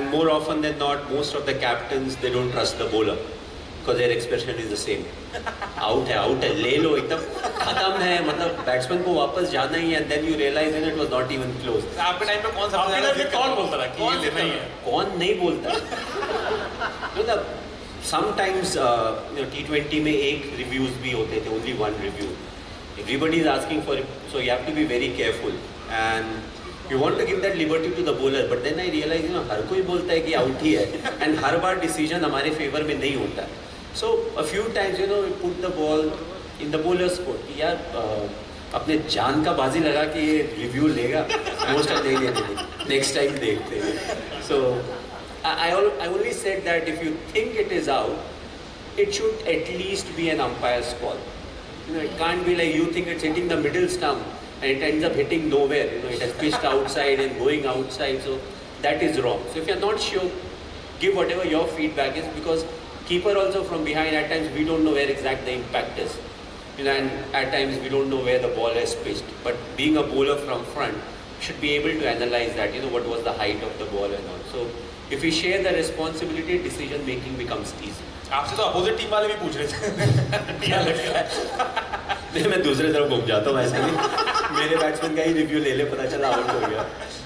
And more often than not, most of the captains, they don't trust the bowler because their expression is the same. Out है, ले लो एकदम खत्म है, मतलब batsman को वापस जाना ही है, and then you realize that it was not even close. आपके टाइम पे कौन सा कौन बोलता था कि ये लेना ही है? कौन नहीं बोलता? मतलब sometimes T20 में एक reviews भी होते थे, only one review. Everybody is asking for it, so you have to be very careful. And you want to give that liberty to the bowler, but then I realize हर कोई बोलता है कि out ही है, and her bar decision हमारे favour में नहीं होता है. So a few times we put the ball in the bowler's court कि यार अपने जान का बाजी लगा कि ये रिव्यू लेगा, most time नहीं लेते, next time देखते हैं. So I only said that if you think it is out, it should at least be an umpire's call. It can't be like you think it's hitting the middle stump and it ends up hitting nowhere. It has pitched outside and going outside, so that is wrong. So if you're not sure, give whatever your feedback is, because keeper also from behind, at times we don't know where exact the impact is. And at times we don't know where the ball has pitched. But being a bowler from front, should be able to analyze that, what was the height of the ball and all. So if we share the responsibility, decision making becomes easy. आपसे तो opposite team वाले भी पूछ रहे थे क्या लगता है? मैं दूसरे तरफ घूम जाता हूँ, ऐसे नहीं मेरे बैट्समैन का ही रिव्यू ले ले, पता चला आउट हो गया.